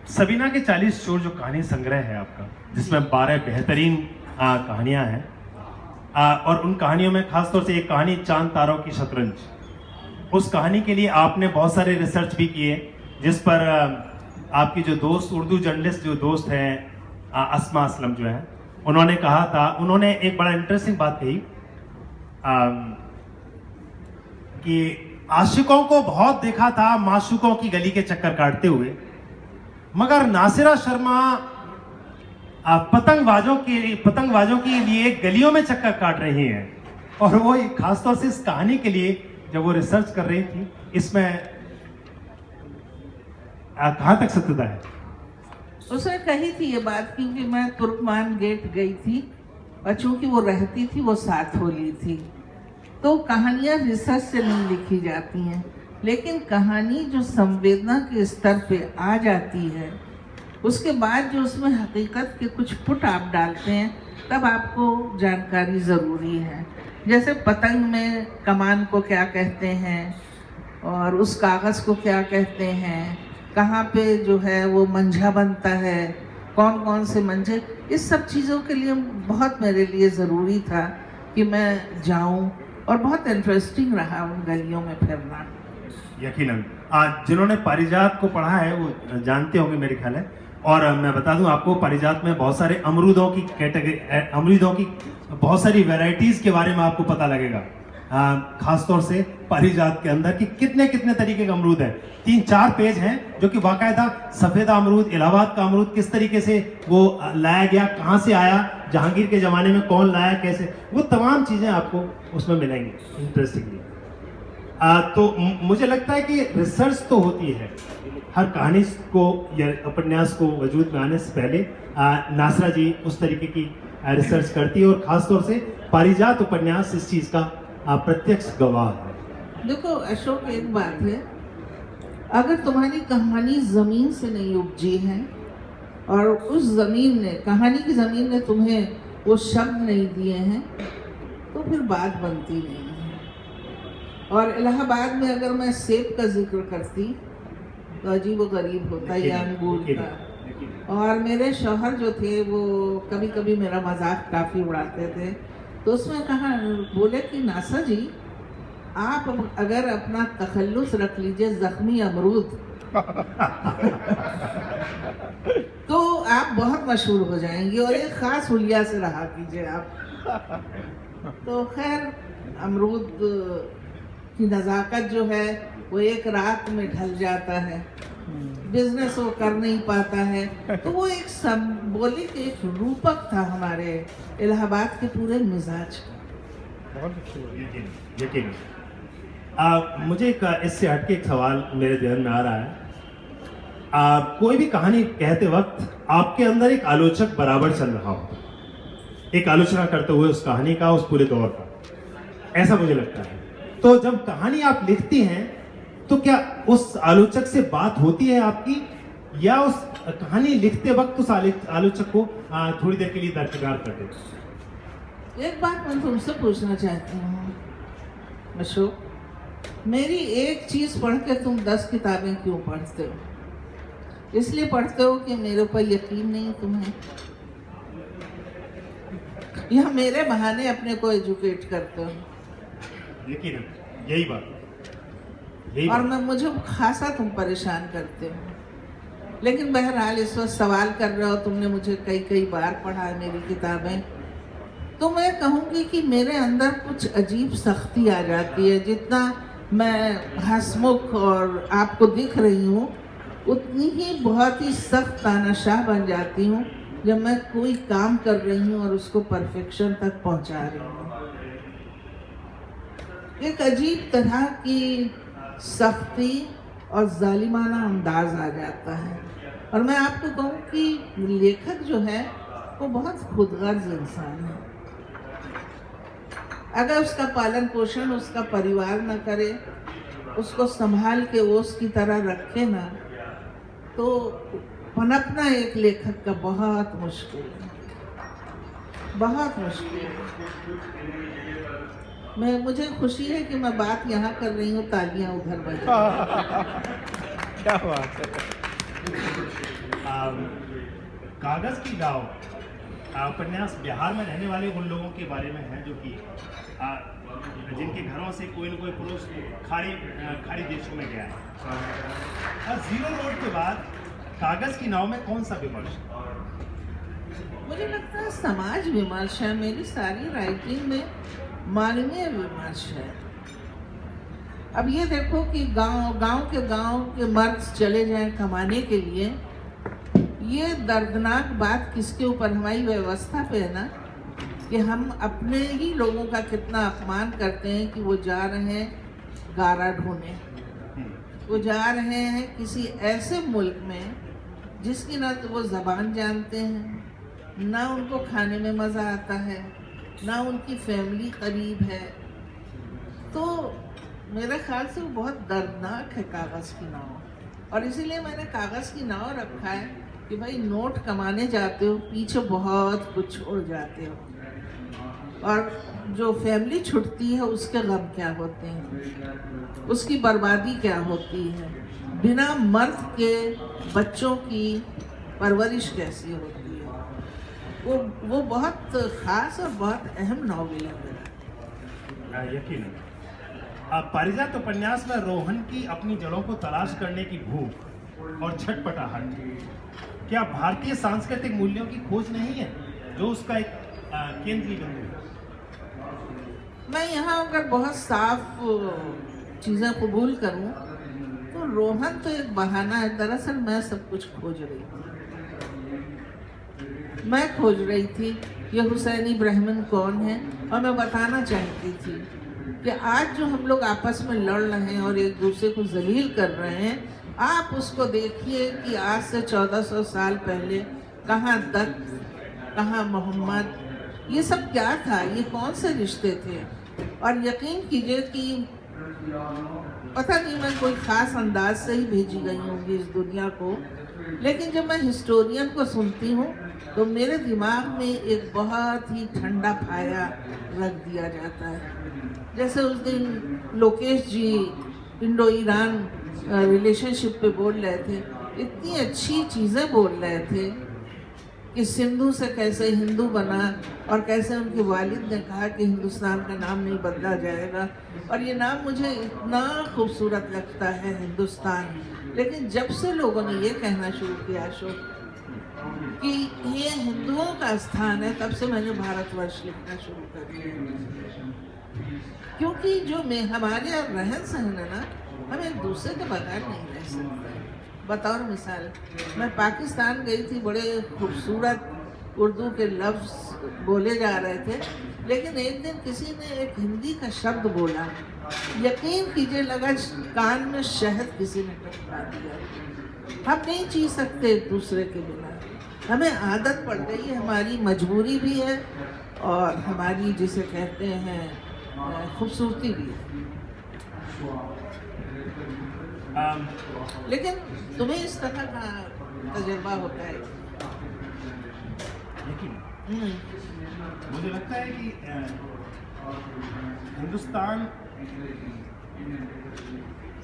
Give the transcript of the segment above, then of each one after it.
सबीना के 40 चोर जो कहानी संग्रह है आपका, जिसमें 12 बेहतरीन कहानियां हैं, और उन कहानियों में खासतौर से एक कहानी चांद तारों की शतरंज, उस कहानी के लिए आपने बहुत सारे रिसर्च भी किए, जिस पर आपकी जो दोस्त, उर्दू जर्नलिस्ट जो दोस्त हैं अस्मा असलम जो है, उन्होंने कहा था, उन्होंने एक बड़ा इंटरेस्टिंग बात कही कि आशिकों को बहुत देखा था माशूकों की गली के चक्कर काटते हुए, मगर नासिरा शर्मा पतंगबाजों के लिए गलियों में चक्कर काट रही हैं। और वो खासतौर से इस कहानी के लिए जब वो रिसर्च कर रही थी, इसमें कहां तक सत्यता है? उसने कही थी ये बात, क्योंकि मैं तुर्कमान गेट गई थी और चूंकि वो रहती थी, वो साथ होली थी, तो कहानियां रिसर्च से नहीं लिखी जाती हैं, लेकिन कहानी जो संवेदना के स्तर पे आ जाती है, उसके बाद जो उसमें हकीकत के कुछ पुट आप डालते हैं, तब आपको जानकारी ज़रूरी है। जैसे पतंग में कमान को क्या कहते हैं और उस कागज़ को क्या कहते हैं, कहाँ पे जो है वो मंझा बनता है, कौन कौन से मंझे, इस सब चीज़ों के लिए बहुत मेरे लिए ज़रूरी था कि मैं जाऊं, और बहुत इंटरेस्टिंग रहा उन गलियों में फिरना। यकीनन जिन्होंने पारिजात को पढ़ा है वो जानते होंगे मेरे ख्याल है। और मैं बता दूं आपको, पारिजात में बहुत सारे अमरूदों की बहुत सारी वैरायटीज के बारे में आपको पता लगेगा, खासतौर से पारिजात के अंदर कि कितने कितने तरीके के अमरूद हैं। 3-4 पेज हैं जो कि बाकायदा सफेदा अमरूद, इलाहाबाद का अमरूद किस तरीके से वो लाया गया, कहाँ से आया, जहांगीर के ज़माने में कौन लाया, कैसे, वो तमाम चीज़ें आपको उसमें मिलेंगी इंटरेस्टिंगली। तो मुझे लगता है कि रिसर्च तो होती है हर कहानी को या उपन्यास को वजूद में आने से पहले। नासरा जी उस तरीके की रिसर्च करती है, और ख़ासतौर से पारिजात उपन्यास इस चीज़ का प्रत्यक्ष गवाह है। देखो अशोक, एक बात है, अगर तुम्हारी कहानी ज़मीन से नहीं उपजी है और उस ज़मीन ने, कहानी की ज़मीन ने तुम्हें वो शब्द नहीं दिए हैं, तो फिर बात बनती नहीं है। और इलाहाबाद में अगर मैं सेब का जिक्र करती तो अजीब व गरीब होता, या अंगूर का। और मेरे शौहर जो थे वो कभी कभी मेरा मजाक काफ़ी उड़ाते थे, तो उसमें कहा, बोले कि नासा जी, आप अगर अपना तखल्लुस रख लीजिए ज़ख्मी अमरूद तो आप बहुत मशहूर हो जाएंगे, और एक ख़ास हुलिया से रहा कीजिए आप। तो खैर, अमरूद की नज़ाकत जो है वो एक रात में ढल जाता है, बिजनेस वो कर नहीं पाता है, तो वो एक सिंबॉलिक, एक रूपक था हमारे इलाहाबाद के पूरे मिजाज का। यकीन। मुझे इससे हटके एक सवाल मेरे ध्यान में आ रहा है। कोई भी कहानी कहते वक्त आपके अंदर एक आलोचक बराबर चल रहा हो, एक आलोचना करते हुए उस कहानी का, उस पूरे दौर का, ऐसा मुझे लगता है। तो जब कहानी आप लिखती हैं तो क्या उस आलोचक से बात होती है आपकी, या उस कहानी लिखते वक्त उस आलोचक को थोड़ी देर के लिए दरकिनार कर देते हैं? एक बात मैं तुमसे पूछना चाहती हूँ अशोक, मेरी एक चीज़ पढ़ के तुम 10 किताबें क्यों पढ़ते हो? इसलिए पढ़ते हो कि मेरे ऊपर यकीन नहीं तुम्हें, या मेरे बहाने अपने को एजुकेट करते हो? यकीन, यही बात। और मैं, मुझे खासा तुम परेशान करते हो, लेकिन बहरहाल इस वक्त सवाल कर रहे हो, तुमने मुझे कई बार पढ़ा है मेरी किताबें, तो मैं कहूँगी कि मेरे अंदर कुछ अजीब सख्ती आ जाती है। जितना मैं हंसमुख और आपको दिख रही हूँ, उतनी ही बहुत ही सख्त तानाशाह बन जाती हूँ जब मैं कोई काम कर रही हूँ और उसको परफेक्शन तक पहुँचा रही हूँ। एक अजीब तरह की सख्ती और जालिमाना अंदाज आ जाता है। और मैं आपको कहूँ कि लेखक जो है वो बहुत खुदगर्ज इंसान है। अगर उसका पालन पोषण उसका परिवार न करे, उसको संभाल के ओस की तरह रखे ना, तो पनपना एक लेखक का बहुत मुश्किल है, बहुत मुश्किल है। मुझे खुशी है कि मैं बात यहाँ कर रही हूँ, तालियां उधर बज रही हैं। क्या बात है। कागज की नाव उपन्यास बिहार में रहने वाले उन लोगों के बारे में है जो कि जिनके घरों से कोई न कोई पुरुष खाड़ी देशों में गया है। और जीरो रोड के बाद कागज की नाव में कौन सा विमर्श? मुझे लगता है समाज विमर्श है। मेरी सारी राइटिंग में मानवीय विमर्श है। अब ये देखो कि गांव के मर्द चले जाएं कमाने के लिए, ये दर्दनाक बात किसके ऊपर? हमारी व्यवस्था पे है ना, कि हम अपने ही लोगों का कितना अपमान करते हैं कि वो जा रहे हैं गारा ढूंढने, वो जा रहे हैं किसी ऐसे मुल्क में जिसकी ना तो वो ज़बान जानते हैं, ना उनको खाने में मज़ा आता है, ना उनकी फैमिली करीब है। तो मेरे ख्याल से वो बहुत दर्दनाक है कागज़ की नाव। और इसीलिए मैंने कागज़ की नाव रखा है कि भाई नोट कमाने जाते हो, पीछे बहुत कुछ छोड़ जाते हो, और जो फैमिली छुटती है उसके गम क्या होते हैं, उसकी बर्बादी क्या होती है, बिना मर्द के बच्चों की परवरिश कैसी होती है। वो बहुत ख़ास और बहुत अहम नॉवेल है मेरा। यकीन पारिजात उपन्यास में रोहन की अपनी जड़ों को तलाश करने की भूख और छटपटाहट क्या भारतीय सांस्कृतिक मूल्यों की खोज नहीं है जो उसका एक केंद्रीय बिंदु है? मैं यहाँ अगर बहुत साफ चीज़ें कबूल करूँ तो रोहन तो एक बहाना है। दरअसल मैं सब कुछ खोज रही थी। मैं खोज रही थी ये हुसैनी ब्राह्मण कौन है, और मैं बताना चाहती थी कि आज जो हम लोग आपस में लड़ रहे हैं और एक दूसरे को जलील कर रहे हैं, आप उसको देखिए कि आज से 1400 साल पहले कहाँ दत्त, कहाँ मोहम्मद, ये सब क्या था, ये कौन से रिश्ते थे। और यकीन कीजिए कि पता नहीं मैं कोई ख़ास अंदाज से ही भेजी गई होंगी इस दुनिया को, लेकिन जब मैं हिस्टोरियन को सुनती हूँ तो मेरे दिमाग में एक बहुत ही ठंडा फाया रख दिया जाता है। जैसे उस दिन लोकेश जी इंडो ईरान रिलेशनशिप पे बोल रहे थे, इतनी अच्छी चीज़ें बोल रहे थे कि सिंधु से कैसे हिंदू बना, और कैसे उनके वालिद ने कहा कि हिंदुस्तान का नाम नहीं बदला जाएगा, और ये नाम मुझे इतना खूबसूरत लगता है हिंदुस्तान। लेकिन जब से लोगों ने ये कहना शुरू किया अशोक कि ये हिंदुओं का स्थान है, तब से मैंने भारतवर्ष लिखना शुरू कर दिया। क्योंकि जो हमारे यहाँ रहन सहन है ना, हम एक दूसरे के बगैर नहीं रह सकते। बतौर मिसाल, मैं पाकिस्तान गई थी, बड़े खूबसूरत उर्दू के लफ्ज़ बोले जा रहे थे, लेकिन एक दिन किसी ने एक हिंदी का शब्द बोला, यकीन कीजिए लगा कान में शहद किसी ने टपका दिया। हम नहीं जी सकते एक दूसरे के बिना, हमें आदत पड़ गई है, हमारी मजबूरी भी है और हमारी जिसे कहते हैं खूबसूरती भी है। लेकिन तुम्हें इस तरह का तजुर्बा होता है? लेकिन मुझे लगता है कि हिंदुस्तान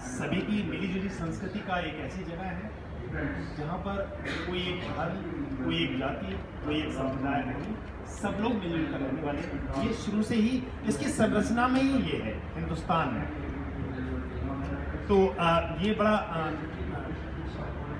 सभी की मिलीजुली संस्कृति का एक ऐसी जगह है जहाँ पर कोई एक धर्म, कोई एक जाति, कोई एक संप्रदाय नहीं, सब लोग मिलजुल कर रहने वाले। ये शुरू से ही इसकी संरचना में ही ये है हिंदुस्तान में। तो ये बड़ा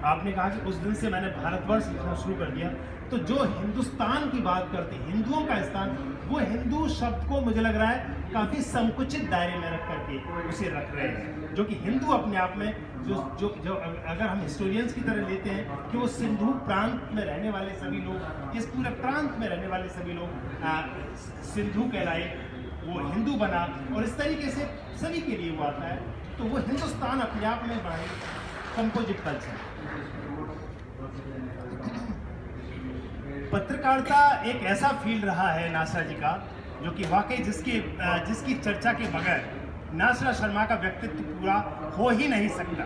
आपने कहा कि उस दिन से मैंने भारतवर्ष लिखना शुरू कर दिया। तो जो हिंदुस्तान की बात करते हैं, हिंदुओं का स्थान, वो हिंदू शब्द को मुझे लग रहा है काफ़ी संकुचित दायरे में रख करके उसे रख रहे हैं, जो कि हिंदू अपने आप में जो अगर हम हिस्टोरियंस की तरह लेते हैं कि वो सिंधु प्रांत में रहने वाले सभी लोग, इस पूरे प्रांत में रहने वाले सभी लोग सिंधु कहलाए, वो हिंदू बना, और इस तरीके से सभी के लिए वो आता है। तो वो हिंदुस्तान अपने आप में बड़ा कंपोजिट कल्चर। पत्रकारिता एक ऐसा फील्ड रहा है नासरा जी का, जो कि वाकई जिसकी चर्चा के बगैर नासरा शर्मा का व्यक्तित्व पूरा हो ही नहीं सकता।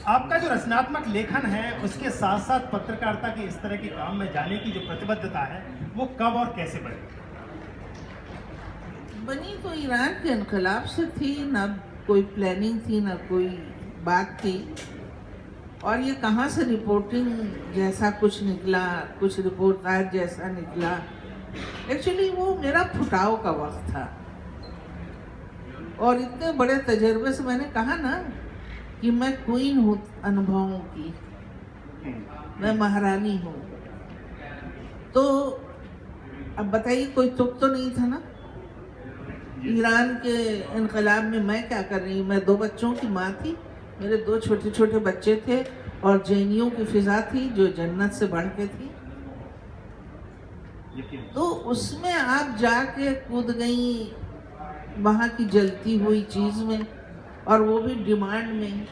आपका जो रचनात्मक लेखन है उसके साथ साथ पत्रकारिता के इस तरह के काम में जाने की जो प्रतिबद्धता है, वो कब और कैसे बनी? बनी तो ईरान के इनकलाब से थी, ना कोई प्लानिंग थी ना कोई बात थी, और ये कहाँ से रिपोर्टिंग जैसा कुछ निकला, कुछ रिपोर्टाज जैसा निकला। एक्चुअली वो मेरा फुटाव का वक्त था, और इतने बड़े तजर्बे से मैंने कहा ना कि मैं क्वीन हूँ अनुभवों की, मैं महारानी हूँ। तो अब बताइए, कोई तुक तो नहीं था ना। ईरान के इनकलाब में मैं क्या कर रही हूँ? मैं 2 बच्चों की माँ थी, मेरे 2 छोटे छोटे बच्चे थे, और जेएनयू की फिजा थी जो जन्नत से बढ़ के थी। तो उसमें आप जाके कूद गई वहाँ की जलती हुई चीज़ में, और वो भी डिमांड में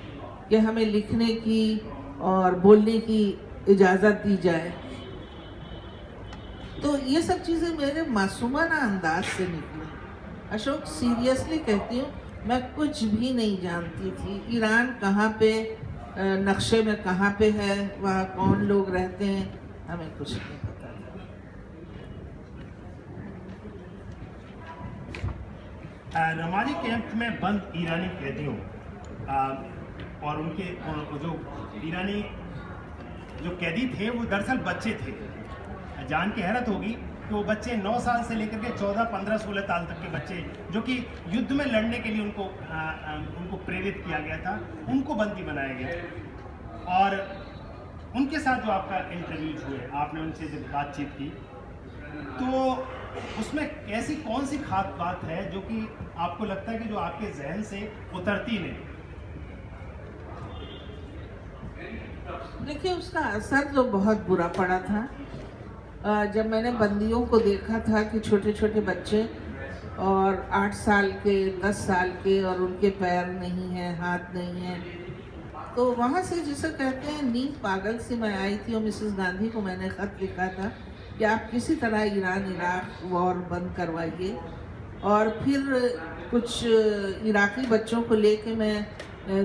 कि हमें लिखने की और बोलने की इजाज़त दी जाए। तो ये सब चीज़ें मेरे मासूमाना अंदाज से निकली। अशोक, सीरियसली कहती हूँ, मैं कुछ भी नहीं जानती थी ईरान कहाँ पे नक्शे में कहाँ पे है, वहाँ कौन लोग रहते हैं, हमें कुछ नहीं पता था। रमानी कैंप में बंद ईरानी कैदियों और उनके जो ईरानी जो कैदी थे वो दरअसल बच्चे थे। जान के हैरत होगी कि वो बच्चे 9 साल से लेकर के 14, 15, 16 साल तक के बच्चे जो कि युद्ध में लड़ने के लिए उनको प्रेरित किया गया था, उनको बंदी बनाया गया। और उनके साथ जो आपका इंटरव्यूज हुए, आपने उनसे जब बातचीत की, तो उसमें ऐसी कौन सी खास बात है जो कि आपको लगता है कि जो आपके जहन से उतरती नहीं? देखिए, उसका असर तो बहुत बुरा पड़ा था। जब मैंने बंदियों को देखा था कि छोटे छोटे बच्चे और 8 साल के, 10 साल के, और उनके पैर नहीं हैं, हाथ नहीं हैं, तो वहाँ से जिसे कहते हैं नींद पागल से मैं आई थी। और मिसेस गांधी को मैंने ख़त लिखा था कि आप किसी तरह ईरान इराक वॉर बंद करवाइए। और फिर कुछ इराकी बच्चों को लेके मैं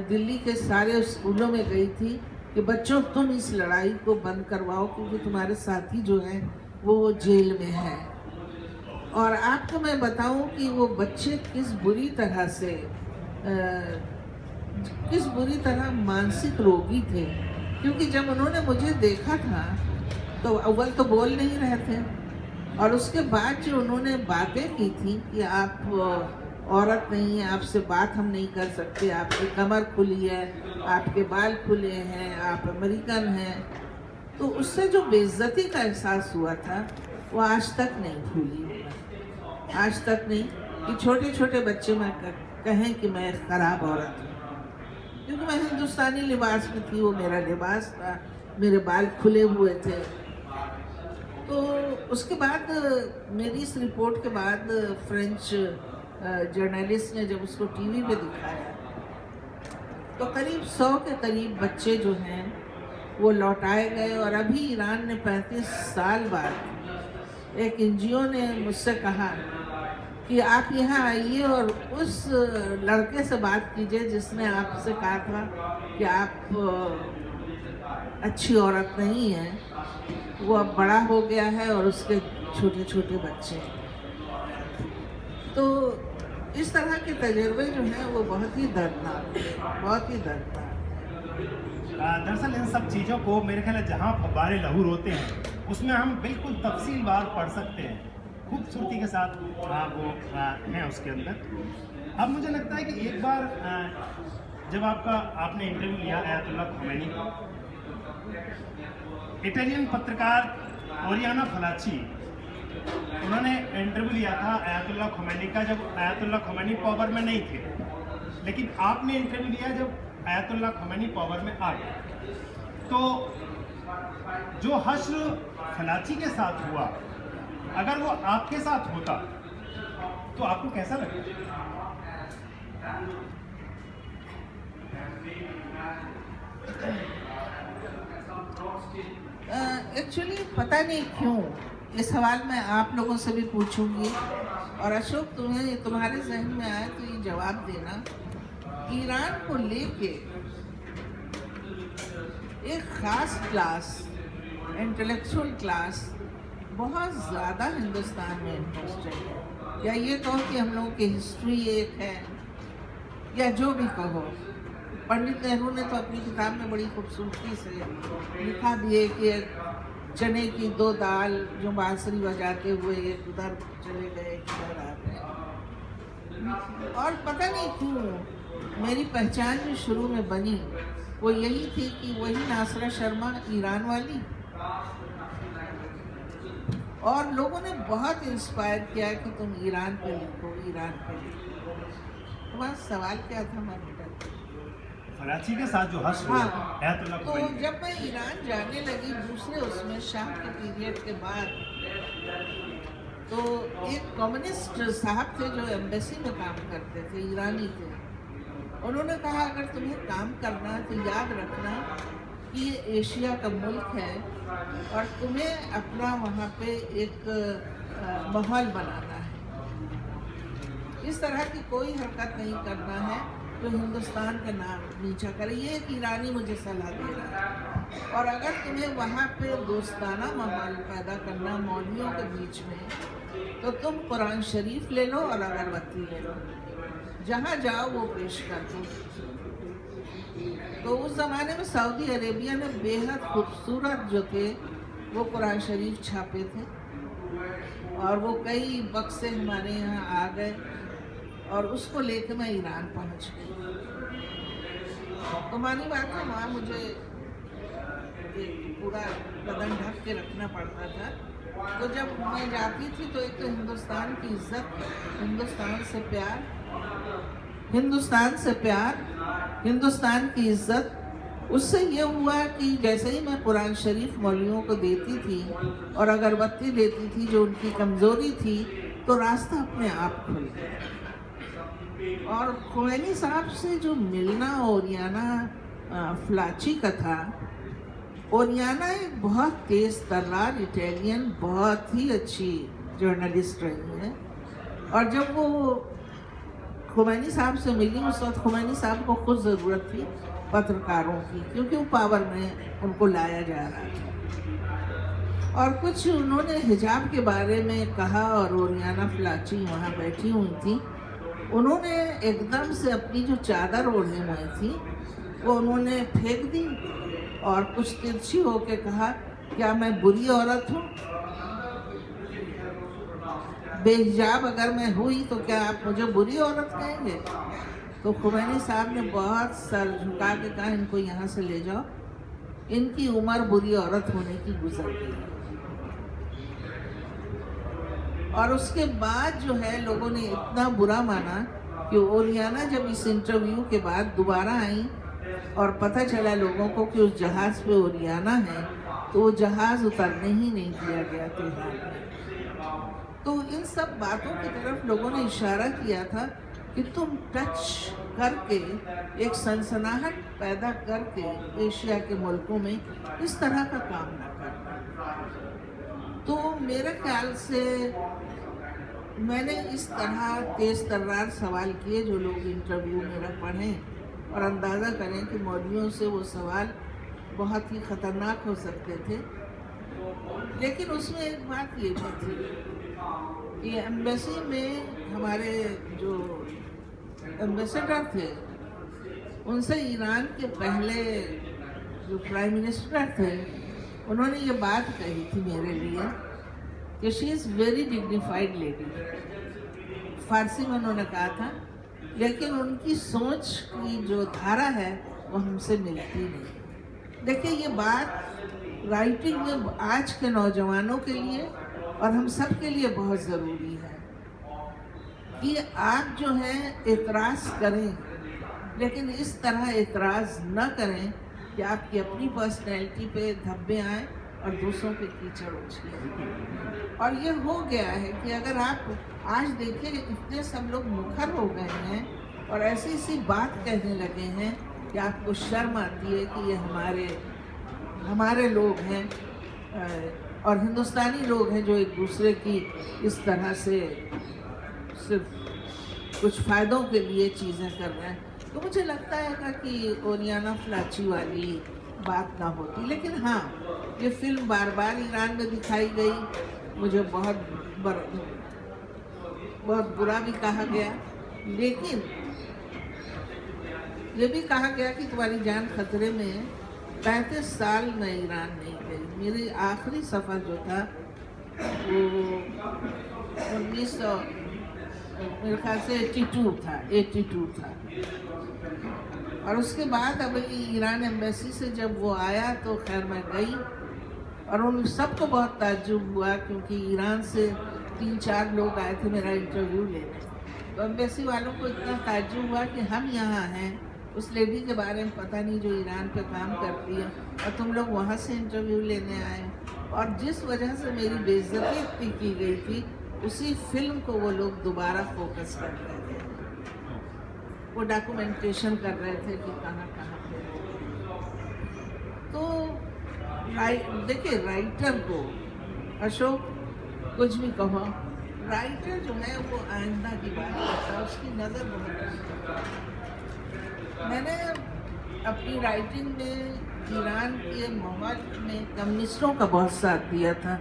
दिल्ली के सारे स्कूलों में गई थी कि बच्चों, तुम इस लड़ाई को बंद करवाओ, क्योंकि तुम्हारे साथी जो हैं वो जेल में हैं। और आपको मैं बताऊं कि वो बच्चे किस बुरी तरह मानसिक रोगी थे। क्योंकि जब उन्होंने मुझे देखा था तो अव्वल तो बोल नहीं रहे थे, और उसके बाद जो उन्होंने बातें की थी कि आप औरत नहीं है, आपसे बात हम नहीं कर सकते, आपकी कमर खुली है, आपके बाल खुले हैं, आप अमेरिकन हैं, तो उससे जो बेइज्जती का एहसास हुआ था वो आज तक नहीं भूली, आज तक नहीं। कि छोटे छोटे बच्चे मैं कहें कि मैं ख़राब औरत हूँ, क्योंकि मैं हिंदुस्तानी लिबास में थी, वो मेरा लिबास था, मेरे बाल खुले हुए थे। तो उसके बाद मेरी इस रिपोर्ट के बाद फ्रेंच जर्नलिस्ट ने जब उसको टीवी पे दिखाया तो करीब 100 के करीब बच्चे जो हैं वो लौटाए गए। और अभी ईरान ने 35 साल बाद एक एनजीओ ने मुझसे कहा कि आप यहाँ आइए और उस लड़के से बात कीजिए जिसने आपसे कहा था कि आप अच्छी औरत नहीं हैं, वो अब बड़ा हो गया है और उसके छोटे छोटे बच्चे। तो इस तरह के तजुर्बे जो हैं वो बहुत ही दर्दनाक। दरअसल इन सब चीज़ों को मेरे ख्याल है जहाँ फव्वारे लहू होते हैं उसमें हम बिल्कुल तफसीलवार पढ़ सकते हैं, खूबसूरती के साथ वो हैं उसके अंदर। अब मुझे लगता है कि एक बार जब आपने इंटरव्यू लिया अयातुल्लाह ख़ुमैनी का, इटालियन पत्रकार ओरियाना फलाची, उन्होंने इंटरव्यू लिया था अयातुल्लाह ख़ुमैनी का जब अयातुल्लाह ख़ुमैनी पावर में नहीं थे, लेकिन आपने इंटरव्यू लिया जब अयातुल्लाह ख़ुमैनी पावर में आ गए। तो जो हश्र फलाची के साथ हुआ, अगर वो आपके साथ होता तो आपको कैसा लगता? एक्चुअली पता नहीं क्यों ये सवाल मैं आप लोगों से भी पूछूंगी, और अशोक तुम्हारे जहन में आए तो ये जवाब देना। ईरान को लेके एक ख़ास क्लास, इंटेलेक्चुअल क्लास बहुत ज़्यादा हिंदुस्तान में इंटरेस्टेड है। या ये कहो कि हम लोगों की हिस्ट्री एक है, या जो भी कहो। पंडित नेहरू ने तो अपनी किताब में बड़ी खूबसूरती से लिखा भी है कि चने की 2 दाल जो बांसुरी बजाते हुए एक उधर चले गए एक उधर आ गए। और पता नहीं क्यों मेरी पहचान जो शुरू में बनी वो यही थी कि वही नासरा शर्मा ईरान वाली, और लोगों ने बहुत इंस्पायर किया कि तुम ईरान पे लिखो, ईरान पे लिखो। तो बस सवाल क्या था मैं कराची के साथ जो हश्र हाँ, आयतुल्लाह तो खुमैनी। जब मैं ईरान जाने लगी दूसरे उसमें शाम के पीरियड के बाद, तो एक कम्युनिस्ट साहब थे जो एम्बेसी में काम करते थे, ईरानी थे। उन्होंने कहा अगर तुम्हें काम करना है तो याद रखना कि ये एशिया का मुल्क है और तुम्हें अपना वहाँ पे एक माहौल बनाना है। इस तरह की कोई हरकत नहीं करना है जो हिंदुस्तान का नाम नीचा करे। ये एक ईरानी मुझे सलाह दे रहा है। और अगर तुम्हें वहाँ पे दोस्ताना माहौल पैदा करना मौलवियों के बीच में, तो तुम कुरान शरीफ ले लो और अगरबत्ती ले लो, जहाँ जाओ वो पेश कर दो। तो उस ज़माने में सऊदी अरेबिया में बेहद खूबसूरत जो थे वो कुरान शरीफ छापे थे, और वो कई बक्से हमारे यहाँ आ गए, और उसको लेके मैं ईरान पहुँच गई। तो मानी बात है वहाँ मुझे एक पूरा बदन ढक के रखना पड़ता था। तो जब मैं जाती थी तो एक तो हिंदुस्तान की इज्जत, हिंदुस्तान से प्यार, हिंदुस्तान से प्यार, हिंदुस्तान की इज्जत, उससे ये हुआ कि जैसे ही मैं कुरान शरीफ मौलवियों को देती थी और अगरबत्ती देती थी जो उनकी कमज़ोरी थी, तो रास्ता अपने आप खुल गया। और खुमैनी साहब से जो मिलना ओरियाना फ्लाची का था, ओरियाना एक बहुत तेज़ तर्रार इटालियन बहुत ही अच्छी जर्नलिस्ट रही है। और जब वो खुमैनी साहब से मिली उस वक्त खुमैनी साहब को खुद ज़रूरत थी पत्रकारों की, क्योंकि वो पावर में उनको लाया जा रहा था। और कुछ उन्होंने हिजाब के बारे में कहा और ओरियाना फ्लाची वहाँ बैठी हुई थी। उन्होंने एकदम से अपनी जो चादर ओढ़े हुई थी वो उन्होंने फेंक दी और कुछ तिरछी होके कहा, क्या मैं बुरी औरत हूँ? बेहिजाब अगर मैं हुई तो क्या आप मुझे बुरी औरत कहेंगे? तो खुमैनी साहब ने बहुत सर झुका के कहा, इनको यहाँ से ले जाओ, इनकी उम्र बुरी औरत होने की गुजर गई। और उसके बाद जो है लोगों ने इतना बुरा माना कि ओरियाना जब इस इंटरव्यू के बाद दोबारा आई और पता चला लोगों को कि उस जहाज़ पे ओरियाना है, तो वो जहाज़ उतरने ही नहीं दिया गया तेहरान में। तो इन सब बातों की तरफ लोगों ने इशारा किया था कि तुम टच करके एक सनसनाहट पैदा करके एशिया के मुल्कों में इस तरह का काम ना करना। तो मेरे ख्याल से मैंने इस तरह तेज़ तर्रार सवाल किए जो लोग इंटरव्यू मेरा पढ़ें और अंदाज़ा करें कि मौलवियों से वो सवाल बहुत ही ख़तरनाक हो सकते थे। लेकिन उसमें एक बात ये भी थी कि एम्बेसी में हमारे जो एम्बेसडर थे उनसे ईरान के पहले जो प्राइम मिनिस्टर थे उन्होंने ये बात कही थी मेरे लिए कि she is very dignified lady. Farsi में उन्होंने कहा था, लेकिन उनकी सोच की जो धारा है वो हमसे मिलती नहीं। देखिए ये बात राइटिंग में आज के नौजवानों के लिए और हम सब के लिए बहुत ज़रूरी है कि आप जो है एतराज़ करें, लेकिन इस तरह एतराज़ न करें कि आपकी अपनी पर्सनैलिटी पे धब्बे आए और दूसरों पे कीचड़ उछले। और ये हो गया है कि अगर आप आज देखिए इतने सब लोग मुखर हो गए हैं और ऐसी सी बात कहने लगे हैं कि आपको शर्म आती है कि ये हमारे लोग हैं और हिंदुस्तानी लोग हैं जो एक दूसरे की इस तरह से सिर्फ कुछ फ़ायदों के लिए चीज़ें कर रहे हैं। तो मुझे लगता है कि ओरियाना फ्लाची वाली बात ना होती। लेकिन हाँ, ये फिल्म बार बार ईरान में दिखाई गई, मुझे बहुत बुरा भी कहा गया। लेकिन ये भी कहा गया कि तुम्हारी जान खतरे में है। 35 साल मैं ईरान नहीं गई। मेरी आखिरी सफ़र जो था वो 1900 मेरे ख्याल से 82 था। और उसके बाद अब ईरान एम्बेसी से जब वो आया तो खैर मैं गई, और उन सबको बहुत ताज्जुब हुआ क्योंकि ईरान से 3-4 लोग आए थे मेरा इंटरव्यू लेने। तो एम्बेसी वालों को इतना ताज्जुब हुआ कि हम यहाँ हैं, उस लेडी के बारे में पता नहीं जो ईरान पे काम करती है, और तुम लोग वहाँ से इंटरव्यू लेने आए। और जिस वजह से मेरी बेइज्जती इतनी की गई थी, उसी फिल्म को वो लोग दोबारा फोकस कर रहे थे। वो डॉक्यूमेंटेशन कर रहे थे कि कहाँ कहाँ पे। तो देखिए, राइटर को, अशोक कुछ भी कहो, राइटर जो है वो आइंदा की बात करता है, उसकी नज़र बहुत अच्छी है। मैंने अपनी राइटिंग में ईरान के माहौल में कम्युनिस्टों का बहुत साथ दिया था।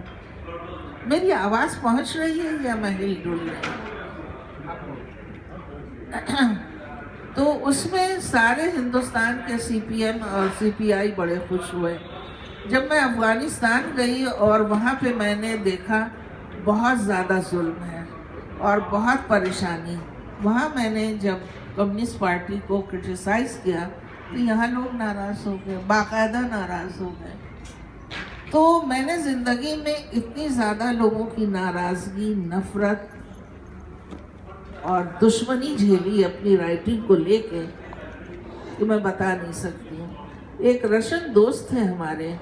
मेरी आवाज़ पहुंच रही है या मैं हिल डुल रही हूँ? तो उसमें सारे हिंदुस्तान के सीपीएम और सीपीआई बड़े खुश हुए। जब मैं अफ़गानिस्तान गई और वहाँ पे मैंने देखा बहुत ज़्यादा जुल्म है और बहुत परेशानी, वहाँ मैंने जब कम्युनिस्ट पार्टी को क्रिटिसाइज़ किया तो यहाँ लोग नाराज़ हो गए, बाकायदा नाराज़ हो गए। तो मैंने ज़िंदगी में इतनी ज़्यादा लोगों की नाराज़गी, नफ़रत और दुश्मनी झेली अपनी राइटिंग को लेके कि मैं बता नहीं सकती हूँ। एक रशियन दोस्त थे हमारे,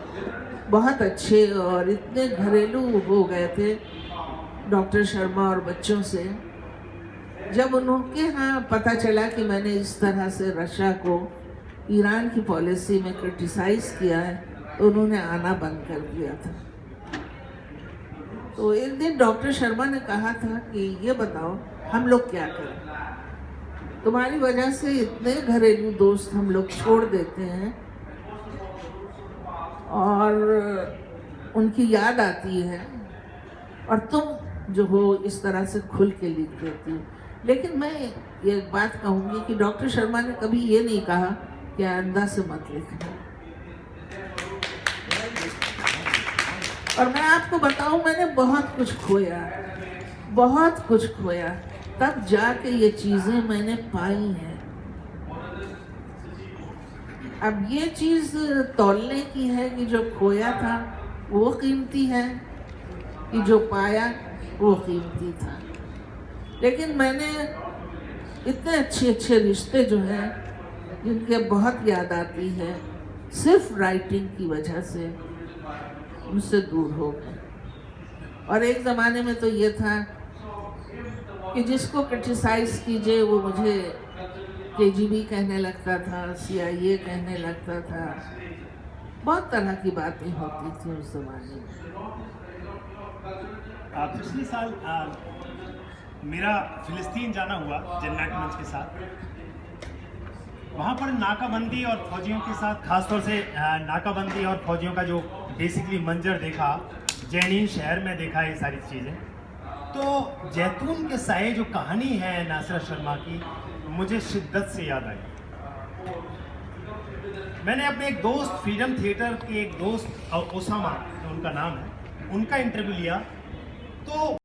बहुत अच्छे, और इतने घरेलू हो गए थे डॉक्टर शर्मा और बच्चों से। जब उनके यहाँ पता चला कि मैंने इस तरह से रशिया को ईरान की पॉलिसी में क्रिटिसाइज़ किया है, तो उन्होंने आना बंद कर दिया था। तो एक दिन डॉक्टर शर्मा ने कहा था कि ये बताओ हम लोग क्या करें, तुम्हारी वजह से इतने घरेलू दोस्त हम लोग छोड़ देते हैं और उनकी याद आती है, और तुम जो हो इस तरह से खुल के लिख देती हो। लेकिन मैं ये बात कहूँगी कि डॉक्टर शर्मा ने कभी ये नहीं कहा कि आइंदा से मत लिखना। और मैं आपको बताऊं, मैंने बहुत कुछ खोया, तब जाके ये चीज़ें मैंने पाई हैं। अब ये चीज़ तौलने की है कि जो खोया था वो कीमती है, कि जो पाया वो कीमती था। लेकिन मैंने इतने अच्छे रिश्ते जो हैं, जिनके बहुत याद आती है, सिर्फ राइटिंग की वजह से मुझसे दूर हो गए। और एक ज़माने में तो ये था कि जिसको क्रिटिसाइज़ कीजिए वो मुझे केजीबी कहने लगता था, CIA कहने लगता था, बहुत तरह की बातें होती थी उस ज़माने में। पिछले साल मेरा फिलिस्तीन जाना हुआ जन्नत मंच के साथ। वहाँ पर नाकाबंदी और फौजियों के साथ, खासतौर से नाकाबंदी और फौजियों का जो बेसिकली मंजर देखा, जैनीन शहर में देखा ये सारी चीज़ें। तो जैतून के साए जो कहानी है नासिर शर्मा की, मुझे शिद्दत से याद आई। मैंने अपने एक दोस्त, फ्रीडम थिएटर के एक दोस्त ओसामा, जो उनका नाम है, उनका इंटरव्यू लिया। तो